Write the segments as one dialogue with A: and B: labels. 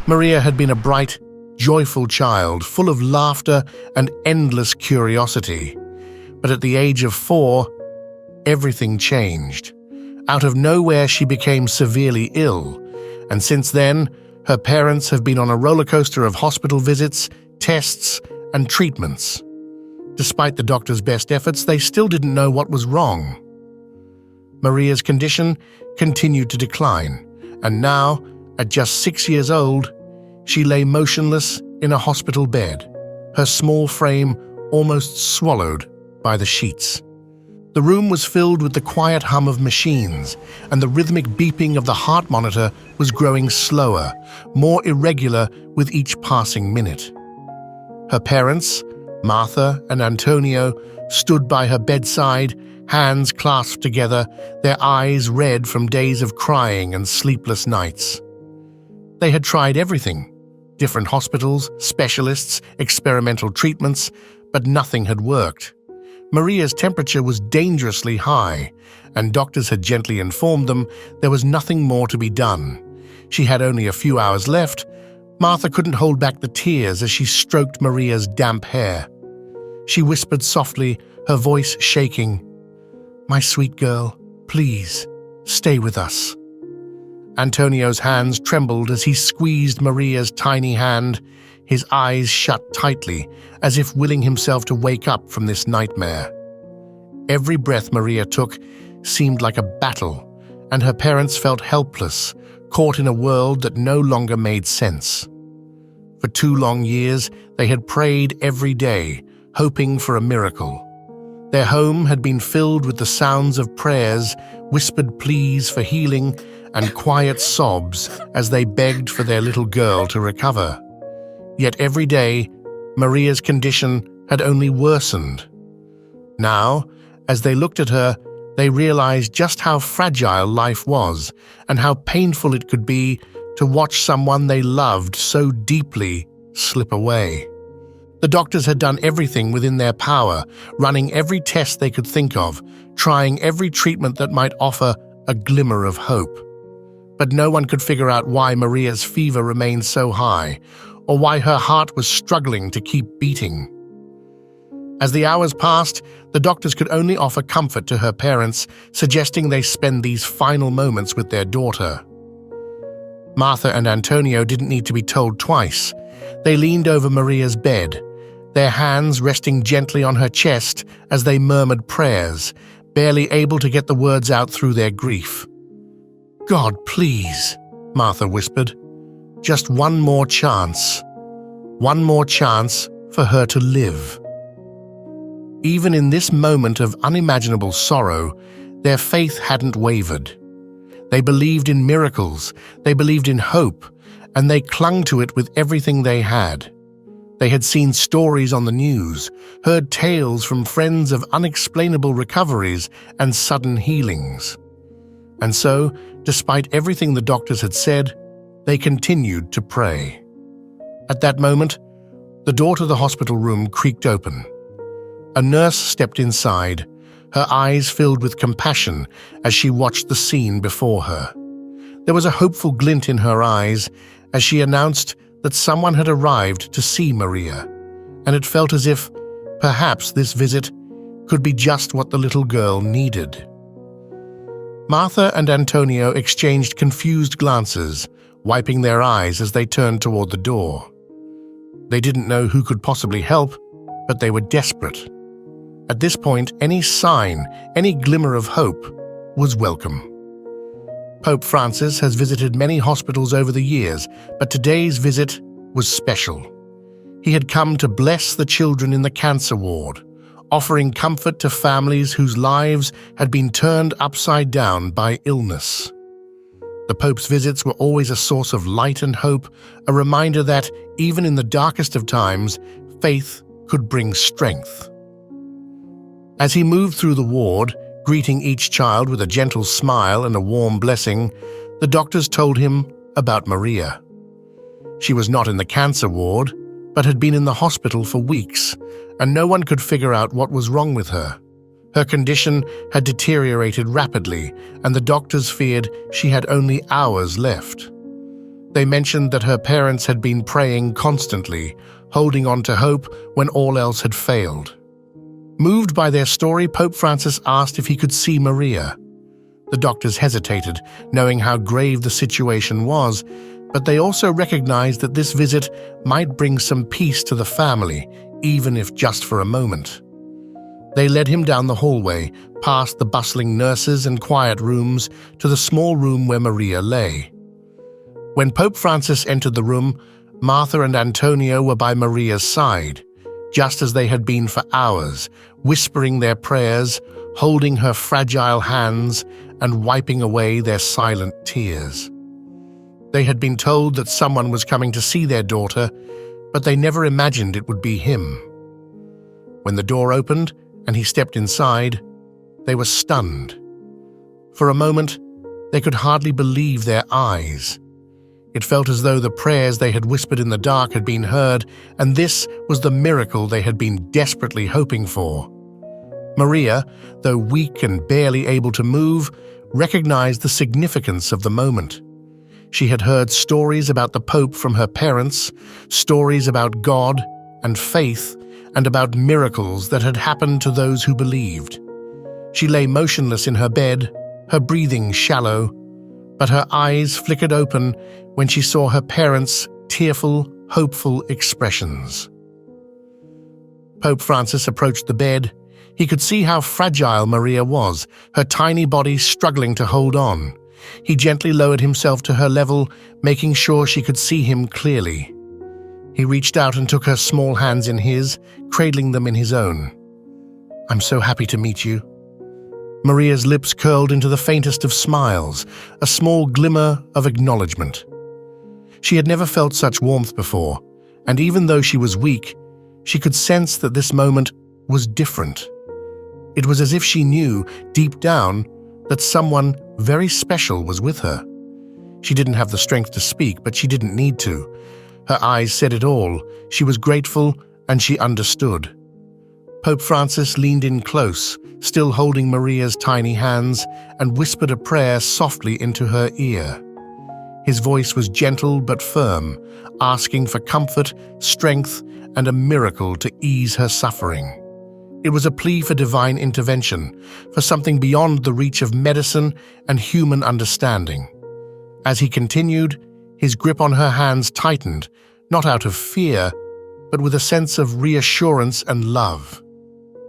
A: Maria had been a bright, joyful child, full of laughter and endless curiosity. But at the age of 4, everything changed. Out of nowhere, she became severely ill, and since then, her parents have been on a roller coaster of hospital visits, tests, and treatments. Despite the doctor's best efforts, they still didn't know what was wrong. Maria's condition continued to decline, and now, at just 6 years old, she lay motionless in a hospital bed, her small frame almost swallowed by the sheets. The room was filled with the quiet hum of machines, and the rhythmic beeping of the heart monitor was growing slower, more irregular with each passing minute. Her parents, Martha and Antonio, stood by her bedside, hands clasped together, their eyes red from days of crying and sleepless nights. They had tried everything, different hospitals, specialists, experimental treatments, but nothing had worked. Maria's temperature was dangerously high, and doctors had gently informed them there was nothing more to be done. She had only a few hours left. Martha couldn't hold back the tears as she stroked Maria's damp hair. She whispered softly, her voice shaking, "My sweet girl, please, stay with us." Antonio's hands trembled as he squeezed Maria's tiny hand, his eyes shut tightly, as if willing himself to wake up from this nightmare. Every breath Maria took seemed like a battle, and her parents felt helpless, caught in a world that no longer made sense. For 2 long years, they had prayed every day, hoping for a miracle. Their home had been filled with the sounds of prayers, whispered pleas for healing, and quiet sobs as they begged for their little girl to recover. Yet every day, Maria's condition had only worsened. Now, as they looked at her, they realized just how fragile life was and how painful it could be to watch someone they loved so deeply slip away. The doctors had done everything within their power, running every test they could think of, trying every treatment that might offer a glimmer of hope. But no one could figure out why Maria's fever remained so high, or why her heart was struggling to keep beating. As the hours passed, the doctors could only offer comfort to her parents, suggesting they spend these final moments with their daughter. Martha and Antonio didn't need to be told twice. They leaned over Maria's bed, their hands resting gently on her chest as they murmured prayers, barely able to get the words out through their grief. "God, please," Martha whispered. "Just one more chance. One more chance for her to live." Even in this moment of unimaginable sorrow, their faith hadn't wavered. They believed in miracles, they believed in hope, and they clung to it with everything they had. They had seen stories on the news, heard tales from friends of unexplainable recoveries and sudden healings. And so, despite everything the doctors had said, they continued to pray. At that moment, the door to the hospital room creaked open. A nurse stepped inside, her eyes filled with compassion as she watched the scene before her. There was a hopeful glint in her eyes as she announced that someone had arrived to see Maria, and it felt as if, perhaps this visit could be just what the little girl needed. Martha and Antonio exchanged confused glances, wiping their eyes as they turned toward the door. They didn't know who could possibly help, but they were desperate. At this point, any sign, any glimmer of hope was welcome. Pope Francis has visited many hospitals over the years, but today's visit was special. He had come to bless the children in the cancer ward, offering comfort to families whose lives had been turned upside down by illness. The Pope's visits were always a source of light and hope, a reminder that, even in the darkest of times, faith could bring strength. As he moved through the ward, greeting each child with a gentle smile and a warm blessing, the doctors told him about Maria. She was not in the cancer ward, but had been in the hospital for weeks, and no one could figure out what was wrong with her. Her condition had deteriorated rapidly, and the doctors feared she had only hours left. They mentioned that her parents had been praying constantly, holding on to hope when all else had failed. Moved by their story, Pope Francis asked if he could see Maria. The doctors hesitated, knowing how grave the situation was, but they also recognized that this visit might bring some peace to the family, even if just for a moment. They led him down the hallway, past the bustling nurses and quiet rooms, to the small room where Maria lay. When Pope Francis entered the room, Martha and Antonio were by Maria's side, just as they had been for hours, whispering their prayers, holding her fragile hands, and wiping away their silent tears. They had been told that someone was coming to see their daughter, but they never imagined it would be him. When the door opened and he stepped inside, they were stunned. For a moment, they could hardly believe their eyes. It felt as though the prayers they had whispered in the dark had been heard, and this was the miracle they had been desperately hoping for. Maria, though weak and barely able to move, recognized the significance of the moment. She had heard stories about the Pope from her parents, stories about God and faith, and about miracles that had happened to those who believed. She lay motionless in her bed, her breathing shallow, but her eyes flickered open when she saw her parents' tearful, hopeful expressions. Pope Francis approached the bed. He could see how fragile Maria was, her tiny body struggling to hold on. He gently lowered himself to her level, making sure she could see him clearly. He reached out and took her small hands in his, cradling them in his own. "I'm so happy to meet you." Maria's lips curled into the faintest of smiles, a small glimmer of acknowledgement. She had never felt such warmth before, and even though she was weak, she could sense that this moment was different. It was as if she knew, deep down, that someone very special was with her. She didn't have the strength to speak, but she didn't need to. Her eyes said it all. She was grateful, and she understood. Pope Francis leaned in close, still holding Maria's tiny hands, and whispered a prayer softly into her ear. His voice was gentle but firm, asking for comfort, strength, and a miracle to ease her suffering. It was a plea for divine intervention, for something beyond the reach of medicine and human understanding. As he continued, his grip on her hands tightened, not out of fear, but with a sense of reassurance and love.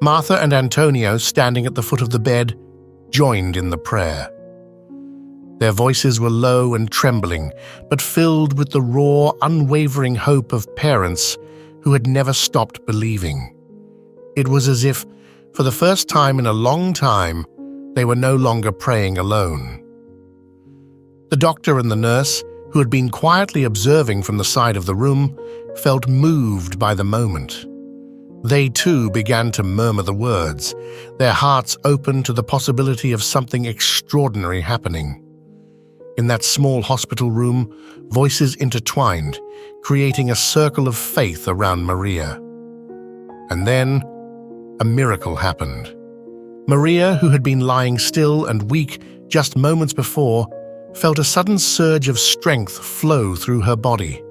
A: Martha and Antonio, standing at the foot of the bed, joined in the prayer. Their voices were low and trembling, but filled with the raw, unwavering hope of parents who had never stopped believing. It was as if, for the first time in a long time, they were no longer praying alone. The doctor and the nurse, who had been quietly observing from the side of the room, felt moved by the moment. They too began to murmur the words, their hearts open to the possibility of something extraordinary happening. In that small hospital room, voices intertwined, creating a circle of faith around Maria. And then, a miracle happened. Maria, who had been lying still and weak just moments before, felt a sudden surge of strength flow through her body.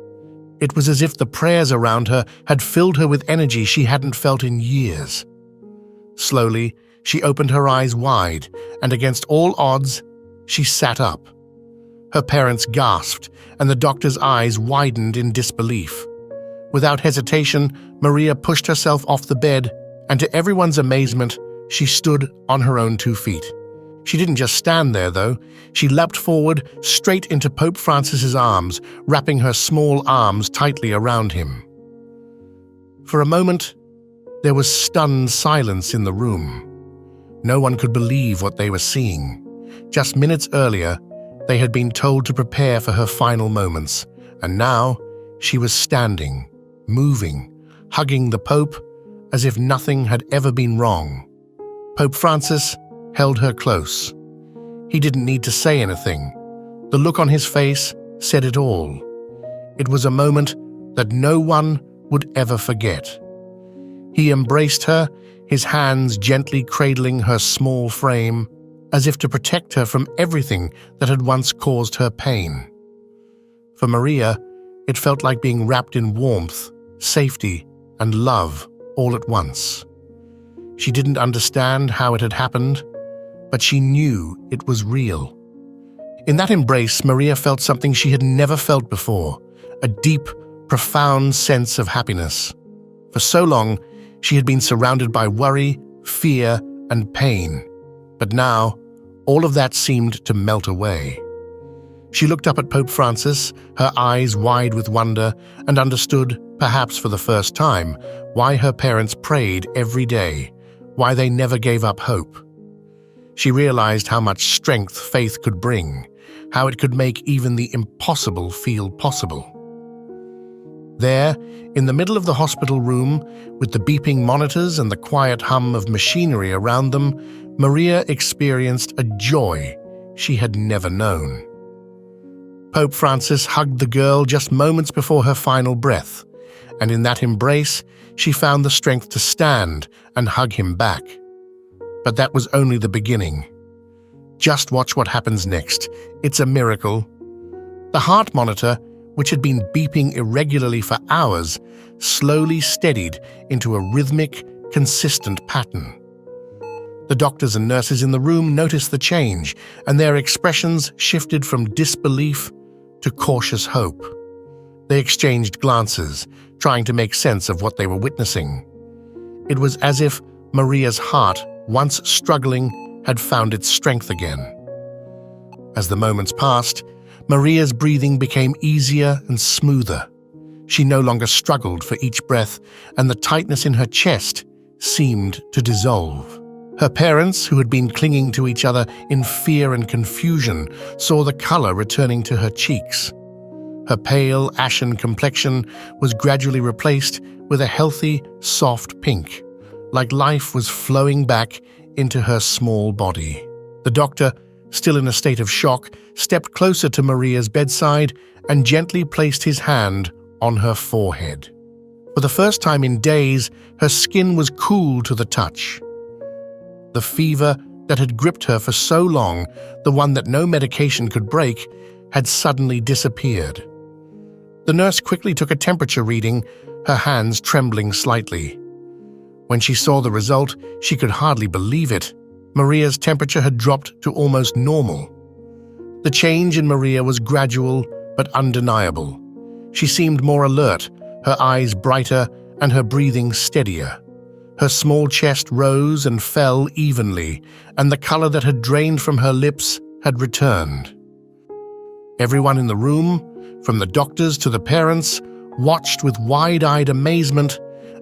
A: It was as if the prayers around her had filled her with energy she hadn't felt in years. Slowly, she opened her eyes wide, and against all odds, she sat up. Her parents gasped, and the doctor's eyes widened in disbelief. Without hesitation, Maria pushed herself off the bed, and to everyone's amazement, she stood on her own 2 feet. She didn't just stand there, though. She leapt forward, straight into Pope Francis's arms, wrapping her small arms tightly around him. For a moment, there was stunned silence in the room. No one could believe what they were seeing. Just minutes earlier, they had been told to prepare for her final moments, and now she was standing, moving, hugging the Pope as if nothing had ever been wrong. Pope Francis held her close. He didn't need to say anything. The look on his face said it all. It was a moment that no one would ever forget. He embraced her, his hands gently cradling her small frame, as if to protect her from everything that had once caused her pain. For Maria, it felt like being wrapped in warmth, safety, and love all at once. She didn't understand how it had happened, but she knew it was real. In that embrace, Maria felt something she had never felt before, a deep, profound sense of happiness. For so long, she had been surrounded by worry, fear, and pain, but now, all of that seemed to melt away. She looked up at Pope Francis, her eyes wide with wonder, and understood, perhaps for the first time, why her parents prayed every day, why they never gave up hope. She realized how much strength faith could bring, how it could make even the impossible feel possible. There, in the middle of the hospital room, with the beeping monitors and the quiet hum of machinery around them, Maria experienced a joy she had never known. Pope Francis hugged the girl just moments before her final breath, and in that embrace, she found the strength to stand and hug him back. But that was only the beginning. Just watch what happens next. It's a miracle. The heart monitor, which had been beeping irregularly for hours, slowly steadied into a rhythmic, consistent pattern. The doctors and nurses in the room noticed the change, and their expressions shifted from disbelief to cautious hope. They exchanged glances, trying to make sense of what they were witnessing. It was as if Maria's heart, once struggling, had found its strength again. As the moments passed, Maria's breathing became easier and smoother. She no longer struggled for each breath, and the tightness in her chest seemed to dissolve. Her parents, who had been clinging to each other in fear and confusion, saw the color returning to her cheeks. Her pale, ashen complexion was gradually replaced with a healthy, soft pink, like life was flowing back into her small body. The doctor, still in a state of shock, stepped closer to Maria's bedside and gently placed his hand on her forehead. For the first time in days, her skin was cool to the touch. The fever that had gripped her for so long, the one that no medication could break, had suddenly disappeared. The nurse quickly took a temperature reading, her hands trembling slightly. When she saw the result, she could hardly believe it. Maria's temperature had dropped to almost normal. The change in Maria was gradual but undeniable. She seemed more alert, her eyes brighter and her breathing steadier. Her small chest rose and fell evenly, and the color that had drained from her lips had returned. Everyone in the room, from the doctors to the parents, watched with wide-eyed amazement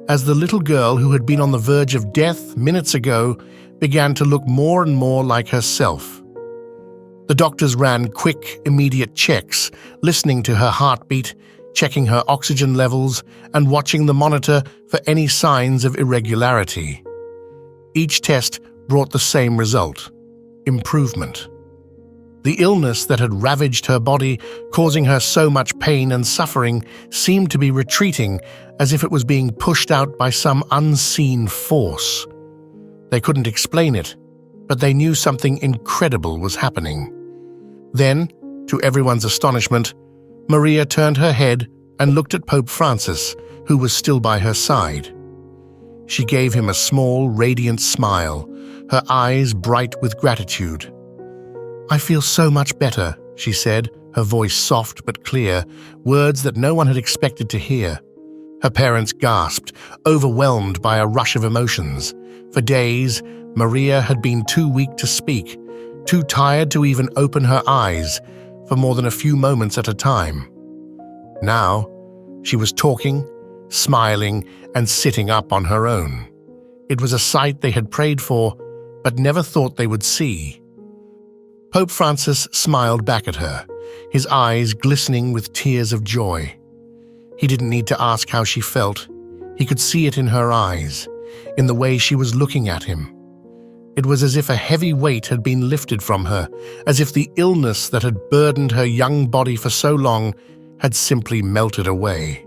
A: as the little girl who had been on the verge of death minutes ago began to look more and more like herself. The doctors ran quick, immediate checks, listening to her heartbeat, checking her oxygen levels, and watching the monitor for any signs of irregularity. Each test brought the same result: improvement. The illness that had ravaged her body, causing her so much pain and suffering, seemed to be retreating, as if it was being pushed out by some unseen force. They couldn't explain it, but they knew something incredible was happening. Then, to everyone's astonishment, Maria turned her head and looked at Pope Francis, who was still by her side. She gave him a small, radiant smile, her eyes bright with gratitude. "I feel so much better," she said, her voice soft but clear, words that no one had expected to hear. Her parents gasped, overwhelmed by a rush of emotions. For days, Maria had been too weak to speak, too tired to even open her eyes for more than a few moments at a time. Now, she was talking, smiling, and sitting up on her own. It was a sight they had prayed for, but never thought they would see. Pope Francis smiled back at her, his eyes glistening with tears of joy. He didn't need to ask how she felt. He could see it in her eyes, in the way she was looking at him. It was as if a heavy weight had been lifted from her, as if the illness that had burdened her young body for so long had simply melted away.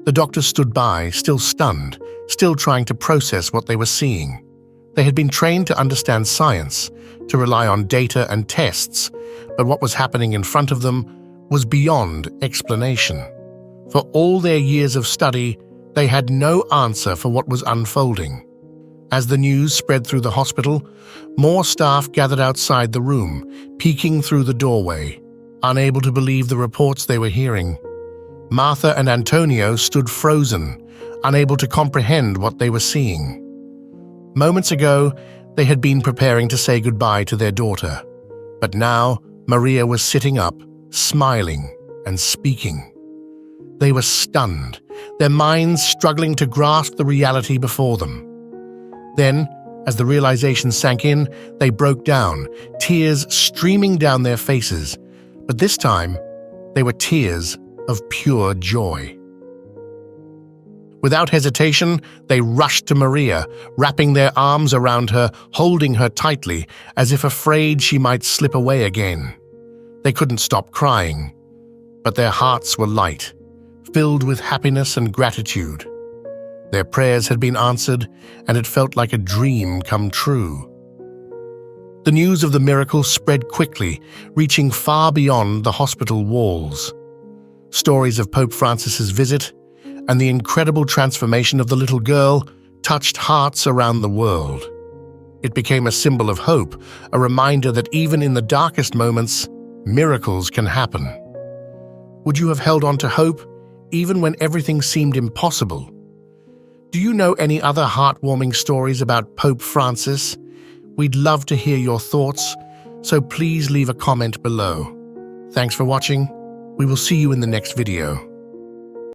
A: The doctors stood by, still stunned, still trying to process what they were seeing. They had been trained to understand science, to rely on data and tests, but what was happening in front of them was beyond explanation. For all their years of study, they had no answer for what was unfolding. As the news spread through the hospital, more staff gathered outside the room, peeking through the doorway, unable to believe the reports they were hearing. Martha and Antonio stood frozen, unable to comprehend what they were seeing. Moments ago, they had been preparing to say goodbye to their daughter, but now Maria was sitting up, smiling and speaking. They were stunned, their minds struggling to grasp the reality before them. Then, as the realization sank in, they broke down, tears streaming down their faces, but this time they were tears of pure joy. Without hesitation, they rushed to Maria, wrapping their arms around her, holding her tightly, as if afraid she might slip away again. They couldn't stop crying, but their hearts were light, filled with happiness and gratitude. Their prayers had been answered, and it felt like a dream come true. The news of the miracle spread quickly, reaching far beyond the hospital walls. Stories of Pope Francis's visit and the incredible transformation of the little girl touched hearts around the world. It became a symbol of hope, a reminder that even in the darkest moments, miracles can happen. Would you have held on to hope, even when everything seemed impossible? Do you know any other heartwarming stories about Pope Francis? We'd love to hear your thoughts, so please leave a comment below. Thanks for watching. We will see you in the next video.